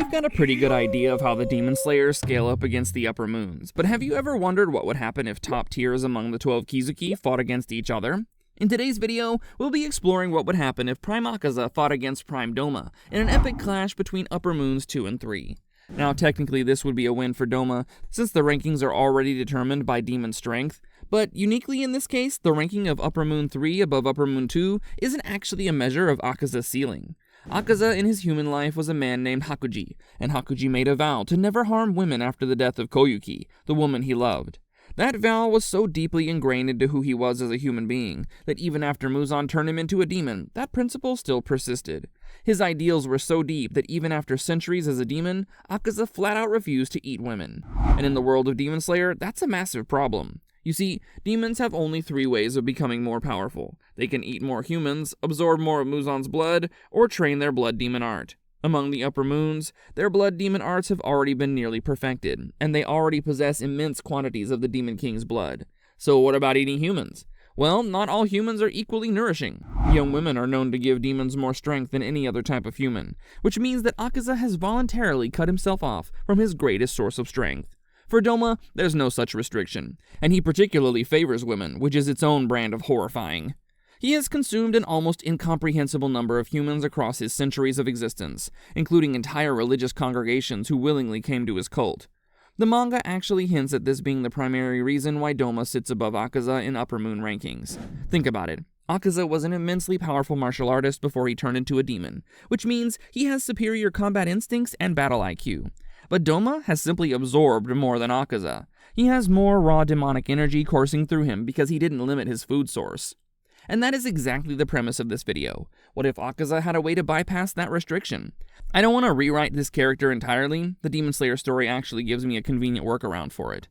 We've got a pretty good idea of how the Demon Slayers scale up against the Upper Moons, but have you ever wondered what would happen if top tiers among the 12 Kizuki fought against each other? In today's video, we'll be exploring what would happen if Prime Akaza fought against Prime Doma in an epic clash between Upper Moons 2 and 3. Now, technically this would be a win for Doma, since the rankings are already determined by demon strength, but uniquely in this case, the ranking of Upper Moon 3 above Upper Moon 2 isn't actually a measure of Akaza's ceiling. Akaza in his human life was a man named Hakuji, and Hakuji made a vow to never harm women after the death of Koyuki, the woman he loved. That vow was so deeply ingrained into who he was as a human being, that even after Muzan turned him into a demon, that principle still persisted. His ideals were so deep that even after centuries as a demon, Akaza flat out refused to eat women. And in the world of Demon Slayer, that's a massive problem. You see, demons have only 3 ways of becoming more powerful. They can eat more humans, absorb more of Muzan's blood, or train their blood demon art. Among the Upper Moons, their blood demon arts have already been nearly perfected, and they already possess immense quantities of the Demon King's blood. So what about eating humans? Well, not all humans are equally nourishing. Young women are known to give demons more strength than any other type of human, which means that Akaza has voluntarily cut himself off from his greatest source of strength. For Doma, there's no such restriction, and he particularly favors women, which is its own brand of horrifying. He has consumed an almost incomprehensible number of humans across his centuries of existence, including entire religious congregations who willingly came to his cult. The manga actually hints at this being the primary reason why Doma sits above Akaza in Upper Moon rankings. Think about it. Akaza was an immensely powerful martial artist before he turned into a demon, which means he has superior combat instincts and battle IQ. But Doma has simply absorbed more than Akaza. He has more raw demonic energy coursing through him because he didn't limit his food source. And that is exactly the premise of this video. What if Akaza had a way to bypass that restriction? I don't want to rewrite this character entirely. The Demon Slayer story actually gives me a convenient workaround for it.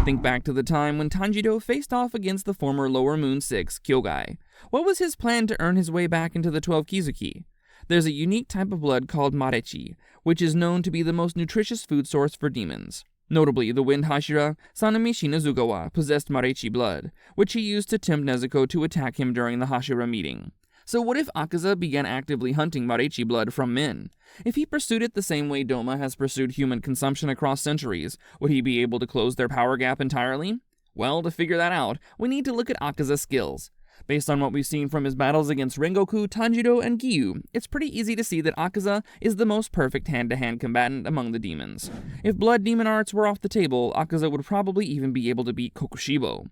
Think back to the time when Tanjiro faced off against the former Lower Moon 6, Kyogai. What was his plan to earn his way back into the 12 Kizuki? There's a unique type of blood called Marechi, which is known to be the most nutritious food source for demons. Notably, the Wind Hashira, Sanemi Shinazugawa, possessed Marechi blood, which he used to tempt Nezuko to attack him during the Hashira meeting. So what if Akaza began actively hunting Marechi blood from men? If he pursued it the same way Doma has pursued human consumption across centuries, would he be able to close their power gap entirely? Well, to figure that out, we need to look at Akaza's skills. Based on what we've seen from his battles against Rengoku, Tanjiro, and Giyu, it's pretty easy to see that Akaza is the most perfect hand-to-hand combatant among the demons. If blood demon arts were off the table, Akaza would probably even be able to beat Kokushibo.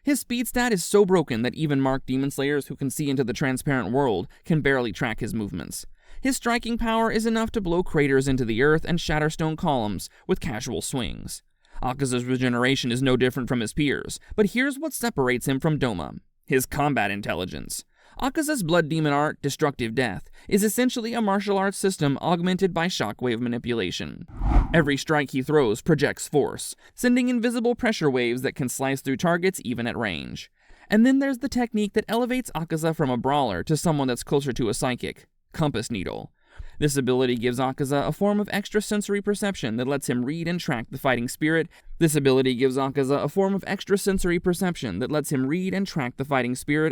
His speed stat is so broken that even marked demon slayers who can see into the transparent world can barely track his movements. His striking power is enough to blow craters into the earth and shatter stone columns with casual swings. Akaza's regeneration is no different from his peers, but here's what separates him from Doma: his combat intelligence. Akaza's blood demon art, Destructive Death, is essentially a martial arts system augmented by shockwave manipulation. Every strike he throws projects force, sending invisible pressure waves that can slice through targets even at range. And then there's the technique that elevates Akaza from a brawler to someone that's closer to a psychic: Compass Needle. This ability gives Akaza a form of extrasensory perception that lets him read and track the fighting spirit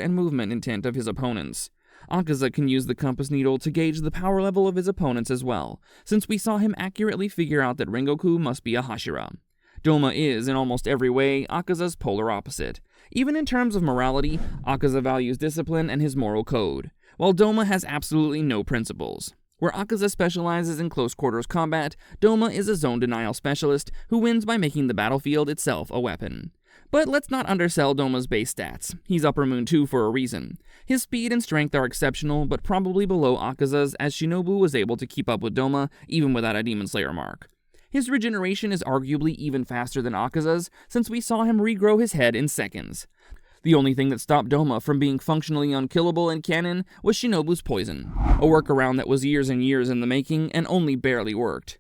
and movement intent of his opponents. Akaza can use the Compass Needle to gauge the power level of his opponents as well, since we saw him accurately figure out that Rengoku must be a Hashira. Doma is, in almost every way, Akaza's polar opposite. Even in terms of morality, Akaza values discipline and his moral code, while Doma has absolutely no principles. Where Akaza specializes in close-quarters combat, Doma is a zone denial specialist who wins by making the battlefield itself a weapon. But let's not undersell Doma's base stats. He's Upper Moon 2 for a reason. His speed and strength are exceptional, but probably below Akaza's, as Shinobu was able to keep up with Doma even without a Demon Slayer mark. His regeneration is arguably even faster than Akaza's, since we saw him regrow his head in seconds. The only thing that stopped Doma from being functionally unkillable in canon was Shinobu's poison, a workaround that was years and years in the making and only barely worked.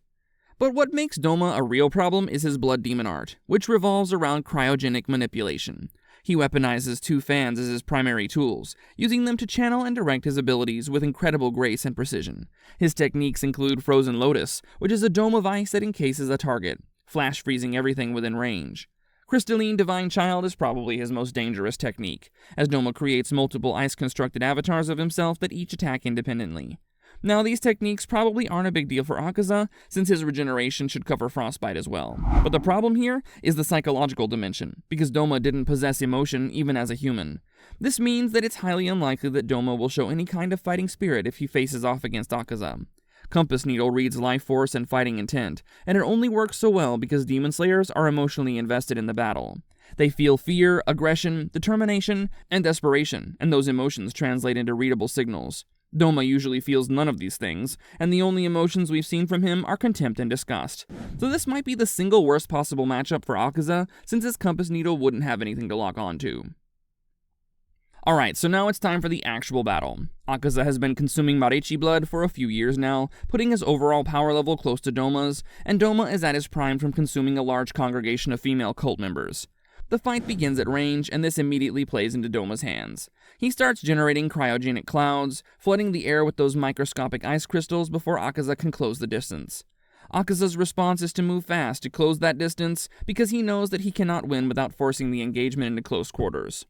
But what makes Doma a real problem is his blood demon art, which revolves around cryogenic manipulation. He weaponizes 2 fans as his primary tools, using them to channel and direct his abilities with incredible grace and precision. His techniques include Frozen Lotus, which is a dome of ice that encases a target, flash freezing everything within range. Crystalline Divine Child is probably his most dangerous technique, as Doma creates multiple ice-constructed avatars of himself that each attack independently. Now, these techniques probably aren't a big deal for Akaza, since his regeneration should cover frostbite as well. But the problem here is the psychological dimension, because Doma didn't possess emotion even as a human. This means that it's highly unlikely that Doma will show any kind of fighting spirit if he faces off against Akaza. Compass Needle reads life force and fighting intent, and it only works so well because Demon Slayers are emotionally invested in the battle. They feel fear, aggression, determination, and desperation, and those emotions translate into readable signals. Doma usually feels none of these things, and the only emotions we've seen from him are contempt and disgust. So this might be the single worst possible matchup for Akaza, since his Compass Needle wouldn't have anything to lock onto. Alright, so now it's time for the actual battle. Akaza has been consuming Marechi blood for a few years now, putting his overall power level close to Doma's, and Doma is at his prime from consuming a large congregation of female cult members. The fight begins at range, and this immediately plays into Doma's hands. He starts generating cryogenic clouds, flooding the air with those microscopic ice crystals before Akaza can close the distance. Akaza's response is to move fast to close that distance, because he knows that he cannot win without forcing the engagement into close quarters.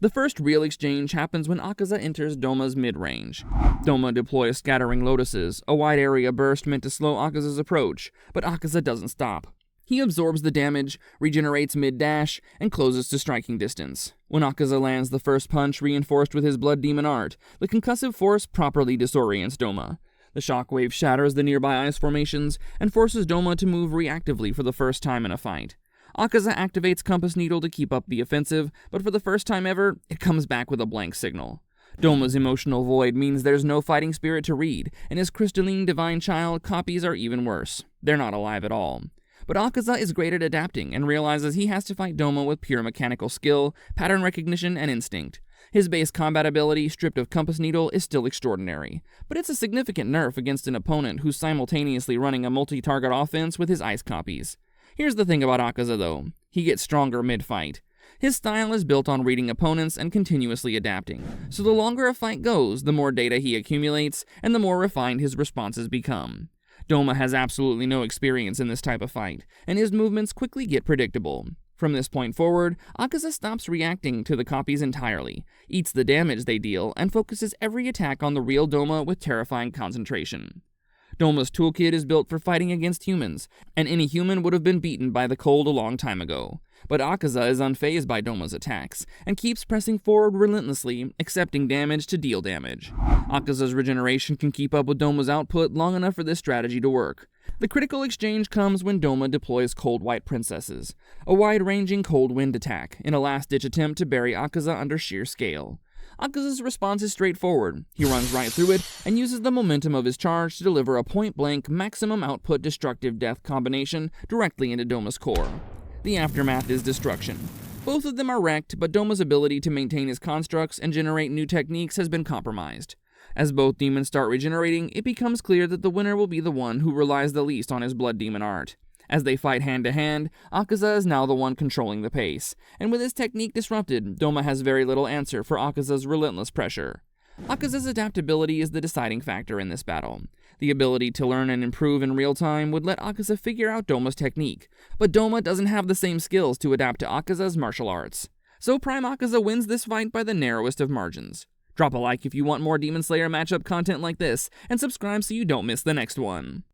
The first real exchange happens when Akaza enters Doma's mid-range. Doma deploys Scattering Lotuses, a wide area burst meant to slow Akaza's approach, but Akaza doesn't stop. He absorbs the damage, regenerates mid-dash, and closes to striking distance. When Akaza lands the first punch reinforced with his Blood Demon art, the concussive force properly disorients Doma. The shockwave shatters the nearby ice formations and forces Doma to move reactively for the first time in a fight. Akaza activates Compass Needle to keep up the offensive, but for the first time ever, it comes back with a blank signal. Doma's emotional void means there's no fighting spirit to read, and his crystalline divine child copies are even worse. They're not alive at all. But Akaza is great at adapting and realizes he has to fight Doma with pure mechanical skill, pattern recognition, and instinct. His base combat ability, stripped of Compass Needle, is still extraordinary, but it's a significant nerf against an opponent who's simultaneously running a multi-target offense with his ice copies. Here's the thing about Akaza though, he gets stronger mid-fight. His style is built on reading opponents and continuously adapting, so the longer a fight goes, the more data he accumulates, and the more refined his responses become. Doma has absolutely no experience in this type of fight, and his movements quickly get predictable. From this point forward, Akaza stops reacting to the copies entirely, eats the damage they deal, and focuses every attack on the real Doma with terrifying concentration. Doma's toolkit is built for fighting against humans, and any human would have been beaten by the cold a long time ago. But Akaza is unfazed by Doma's attacks, and keeps pressing forward relentlessly, accepting damage to deal damage. Akaza's regeneration can keep up with Doma's output long enough for this strategy to work. The critical exchange comes when Doma deploys Cold White Princesses, a wide-ranging cold wind attack, in a last-ditch attempt to bury Akaza under sheer scale. Akaza's response is straightforward. He runs right through it, and uses the momentum of his charge to deliver a point-blank, maximum output destructive death combination directly into Doma's core. The aftermath is destruction. Both of them are wrecked, but Doma's ability to maintain his constructs and generate new techniques has been compromised. As both demons start regenerating, it becomes clear that the winner will be the one who relies the least on his Blood Demon art. As they fight hand-to-hand, Akaza is now the one controlling the pace, and with his technique disrupted, Doma has very little answer for Akaza's relentless pressure. Akaza's adaptability is the deciding factor in this battle. The ability to learn and improve in real time would let Akaza figure out Doma's technique, but Doma doesn't have the same skills to adapt to Akaza's martial arts. So Prime Akaza wins this fight by the narrowest of margins. Drop a like if you want more Demon Slayer matchup content like this, and subscribe so you don't miss the next one.